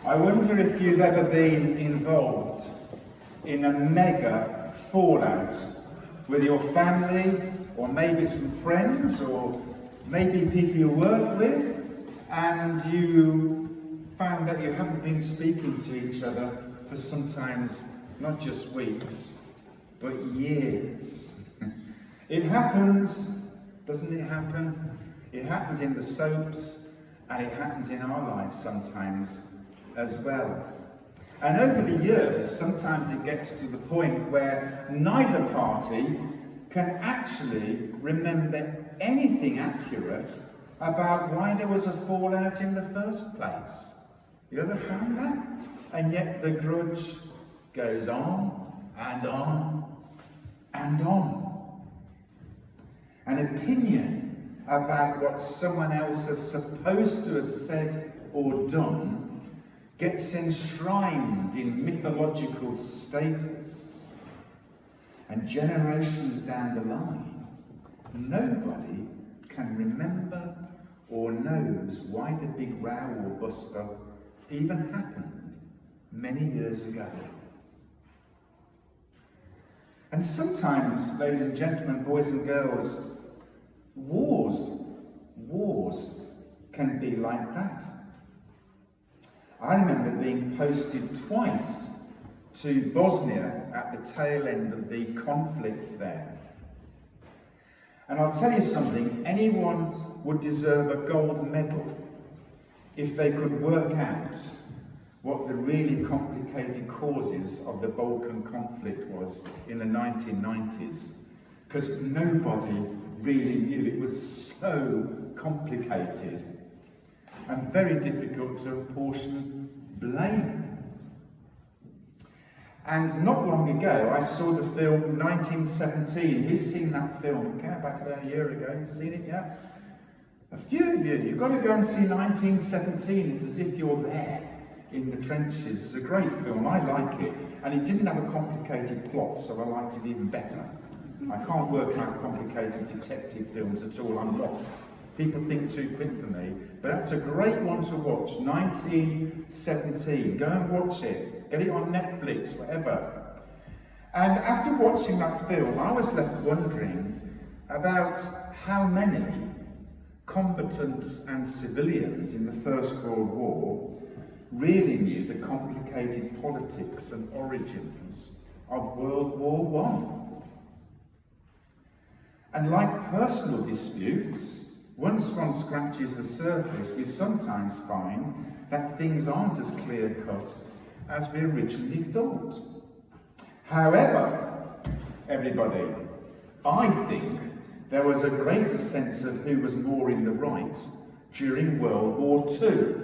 I wonder if you've ever been involved in a mega fallout with your family, or maybe some friends, or maybe people you work with, and you found that you haven't been speaking to each other for sometimes not just weeks, but years. It happens, doesn't it happen? It happens in the soaps, and it happens in our lives sometimes as well. And over the years, sometimes it gets to the point where neither party can actually remember anything accurate about why there was a fallout in the first place. You ever found that? And yet the grudge goes on and on and on. An opinion about what someone else is supposed to have said or done gets enshrined in mythological status. And generations down the line, nobody can remember or knows why the big row or bust-up even happened many years ago. And sometimes, ladies and gentlemen, boys and girls, wars can be like that. I remember being posted twice to Bosnia at the tail end of the conflicts there. And I'll tell you something, anyone would deserve a gold medal if they could work out what the really complicated causes of the Balkan conflict was in the 1990s, because nobody really knew. It was so complicated and very difficult to apportion blame. And not long ago, I saw the film 1917. Who's seen that film? It came back about a year ago. You've seen it, yeah? A few of you. You've got to go and see 1917. It's as if you're there in the trenches. It's a great film. I like it. And it didn't have a complicated plot, so I liked it even better. I can't work out complicated detective films at all. I'm lost. People think too quick for me. But that's a great one to watch. 1917. Go and watch it. Get it on Netflix, whatever. And after watching that film, I was left wondering about how many combatants and civilians in the First World War really knew the complicated politics and origins of World War I. And like personal disputes, once one scratches the surface, we sometimes find that things aren't as clear-cut as we originally thought. However, everybody, I think there was a greater sense of who was more in the right during World War II.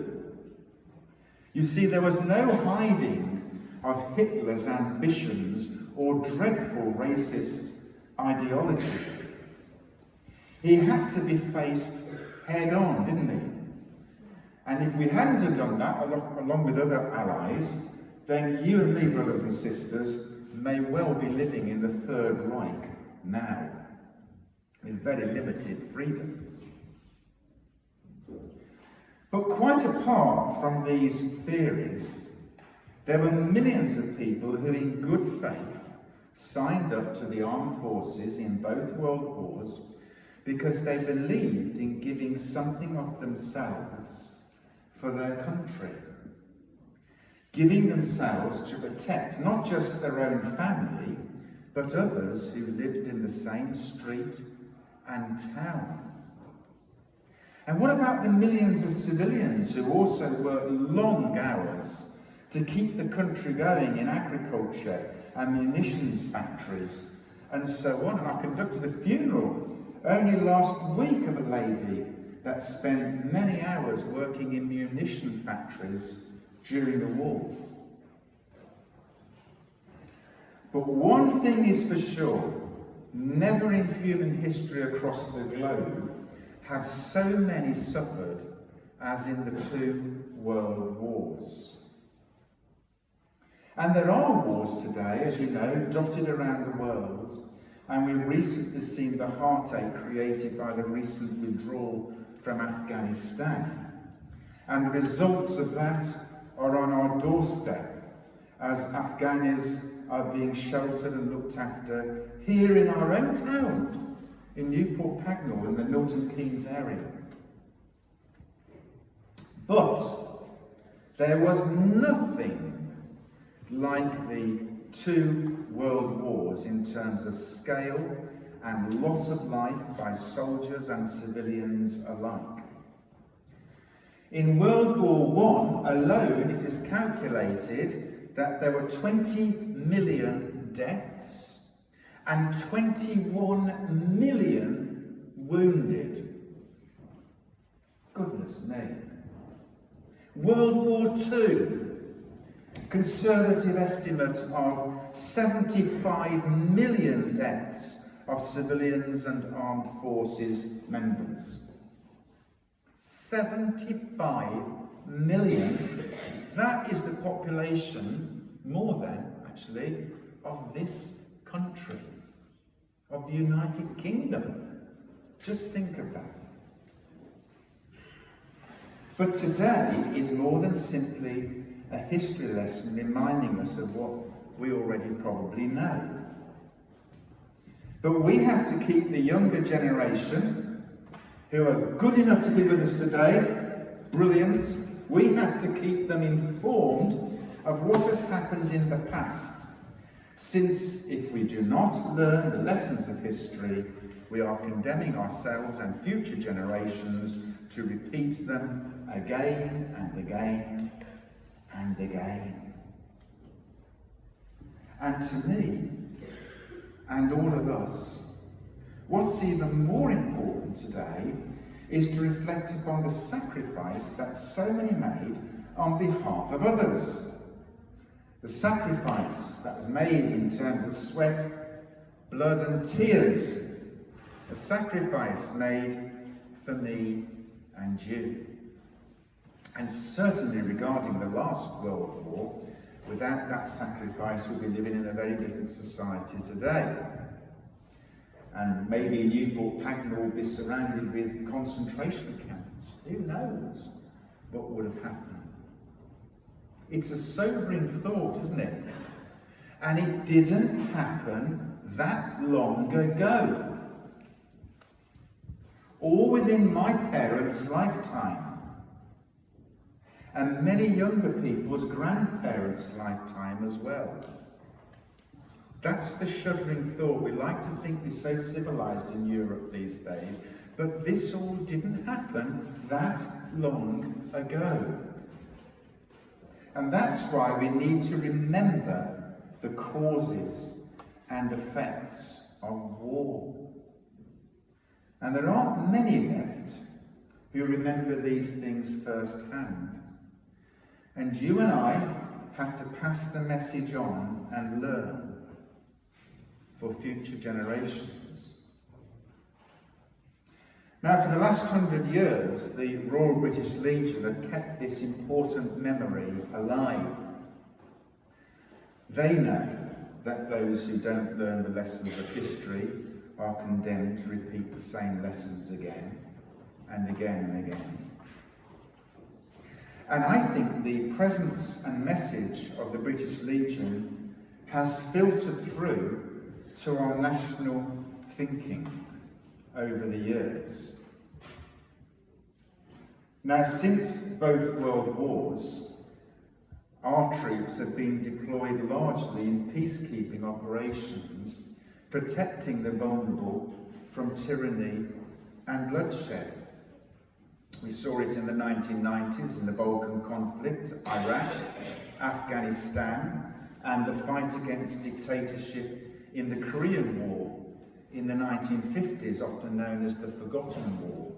You see, there was no hiding of Hitler's ambitions or dreadful racist ideology. He had to be faced head-on, didn't he? And if we hadn't have done that, along with other allies, then you and me, brothers and sisters, may well be living in the Third Reich now, with very limited freedoms. But quite apart from these theories, there were millions of people who in good faith signed up to the armed forces in both world wars because they believed in giving something of themselves for their country, giving themselves to protect not just their own family, but others who lived in the same street and town. And what about the millions of civilians who also worked long hours to keep the country going in agriculture and munitions factories and so on? And I conducted a funeral only last week of a lady that spent many hours working in munition factories during the war. But one thing is for sure, never in human history across the globe have so many suffered as in the two world wars. And there are wars today, as you know, dotted around the world, and we've recently seen the heartache created by the recent withdrawal from Afghanistan. And the results of that are on our doorstep as Afghanis are being sheltered and looked after here in our own town, in Newport Pagnell in the Milton Keynes area. But there was nothing like the 2 world wars in terms of scale and loss of life by soldiers and civilians alike. In World War I alone, it is calculated that there were 20 million deaths and 21 million wounded. Goodness me. World War II, conservative estimate of 75 million deaths of civilians and armed forces members. 75 million. That is the population, more than actually, of this country, of the United Kingdom. Just think of that. But today is more than simply a history lesson reminding us of what we already probably know. But we have to keep the younger generation, who are good enough to be with us today, brilliant, we have to keep them informed of what has happened in the past, since if we do not learn the lessons of history, we are condemning ourselves and future generations to repeat them again and again and again. And to me, and all of us, what's even more important today is to reflect upon the sacrifice that so many made on behalf of others. The sacrifice that was made in terms of sweat, blood and tears. A sacrifice made for me and you. And certainly regarding the last World War, without that sacrifice, we'd be living in a very different society today. And maybe Newport Pagnell would be surrounded with concentration camps. Who knows what would have happened? It's a sobering thought, isn't it? And it didn't happen that long ago, or within my parents' lifetime. And many younger people's grandparents' lifetime as well. That's the shuddering thought. We like to think we're so civilized in Europe these days, but this all didn't happen that long ago. And that's why we need to remember the causes and effects of war. And there aren't many left who remember these things firsthand. And you and I have to pass the message on and learn for future generations. Now, for the last 100 years, the Royal British Legion have kept this important memory alive. They know that those who don't learn the lessons of history are condemned to repeat the same lessons again and again and again. And I think the presence and message of the British Legion has filtered through to our national thinking over the years. Now, since both world wars, our troops have been deployed largely in peacekeeping operations, protecting the vulnerable from tyranny and bloodshed. We saw it in the 1990s in the Balkan conflict, Iraq, Afghanistan, and the fight against dictatorship in the Korean War in the 1950s, often known as the Forgotten War.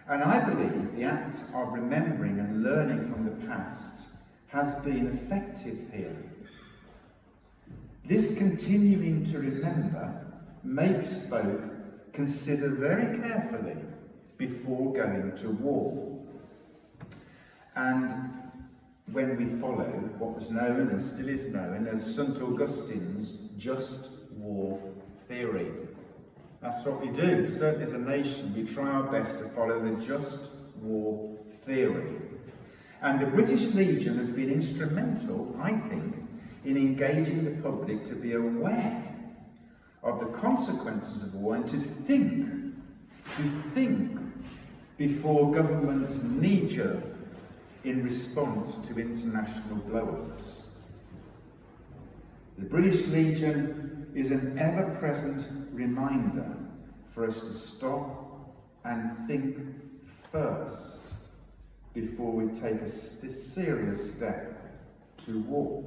And I believe the act of remembering and learning from the past has been effective here. This continuing to remember makes folk consider very carefully before going to war. And when we follow what was known and still is known as St. Augustine's just war theory. That's what we do. Certainly as a nation, we try our best to follow the just war theory. And the British Legion has been instrumental, I think, in engaging the public to be aware of the consequences of war and to think before governments knee-jerk in response to international blow-ups. The British Legion is an ever-present reminder for us to stop and think first before we take a serious step to war.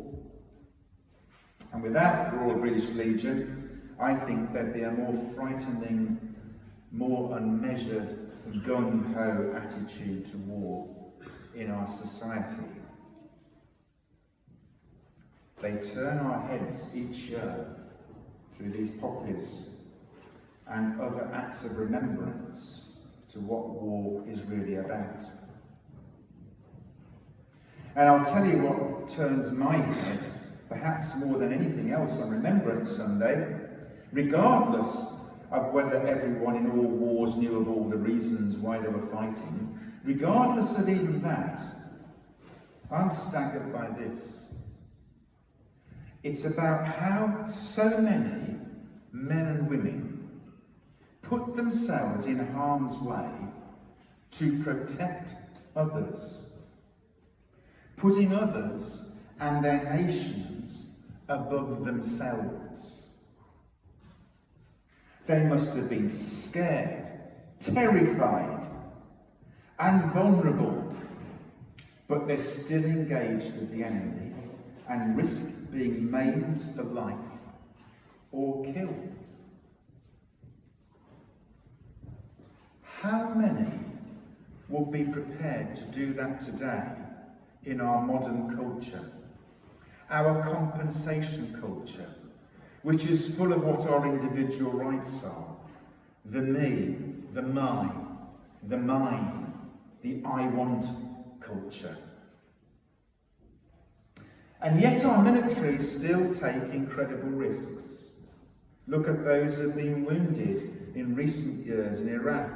And without the Royal British Legion, I think there'd be a more frightening, more unmeasured, gung-ho attitude to war in our society. They turn our heads each year through these poppies and other acts of remembrance to what war is really about. And I'll tell you what turns my head, perhaps more than anything else on Remembrance Sunday, regardless of whether everyone in all wars knew of all the reasons why they were fighting, regardless of even that, I'm staggered by this. It's about how so many men and women put themselves in harm's way to protect others, putting others and their nations above themselves. They must have been scared, terrified, and vulnerable, but they're still engaged with the enemy and risked being maimed for life or killed. How many would be prepared to do that today in our modern culture, our compensation culture, which is full of what our individual rights are? The me, the my, the mine, the I want culture. And yet our militaries still take incredible risks. Look at those who have been wounded in recent years in Iraq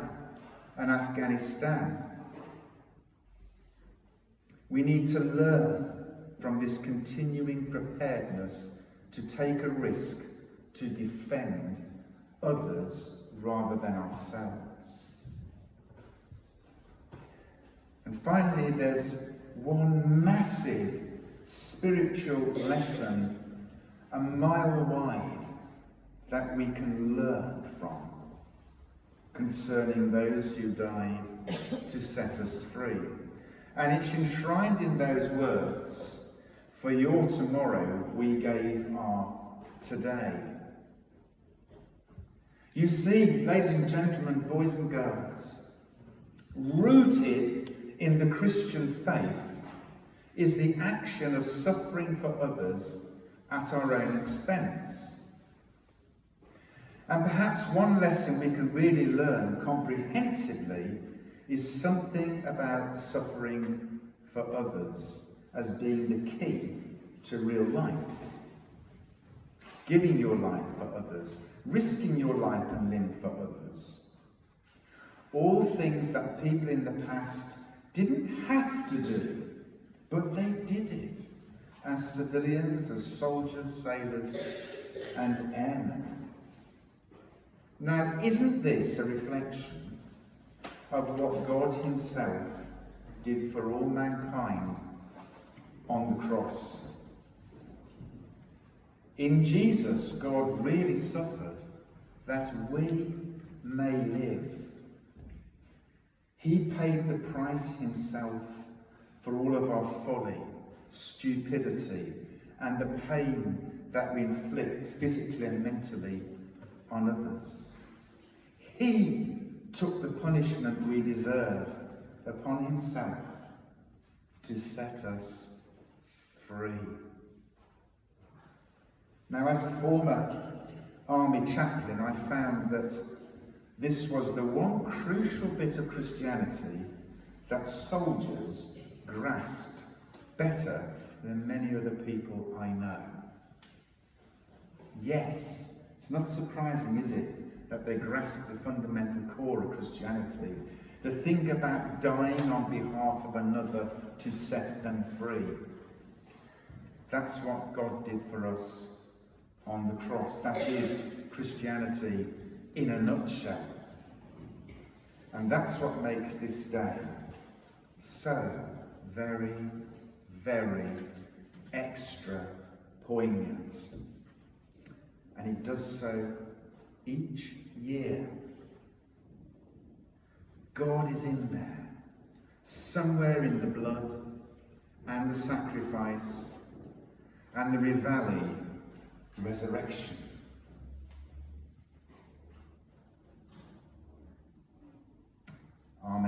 and Afghanistan. We need to learn from this continuing preparedness to take a risk to defend others rather than ourselves. And finally, there's one massive spiritual lesson a mile wide that we can learn from concerning those who died to set us free. And it's enshrined in those words, "For your tomorrow we gave our today." You see, ladies and gentlemen, boys and girls, rooted in the Christian faith is the action of suffering for others at our own expense. And perhaps one lesson we can really learn comprehensively is something about suffering for others as being the key to real life. Giving your life for others, risking your life and limb for others. All things that people in the past didn't have to do, but they did it as civilians, as soldiers, sailors, and airmen. Now, isn't this a reflection of what God himself did for all mankind on the cross? In Jesus, God really suffered that we may live. He paid the price himself for all of our folly, stupidity, and the pain that we inflict physically and mentally on others. He took the punishment we deserve upon himself to set us free. Now, as a former army chaplain, I found that this was the one crucial bit of Christianity that soldiers grasped better than many other people I know. Yes, it's not surprising, is it, that they grasp the fundamental core of Christianity, the thing about dying on behalf of another to set them free. That's what God did for us on the cross. That is Christianity in a nutshell. And that's what makes this day so very, very extra poignant. And it does so each year. God is in there, somewhere in the blood and the sacrifice and the Rivali resurrection. Amen.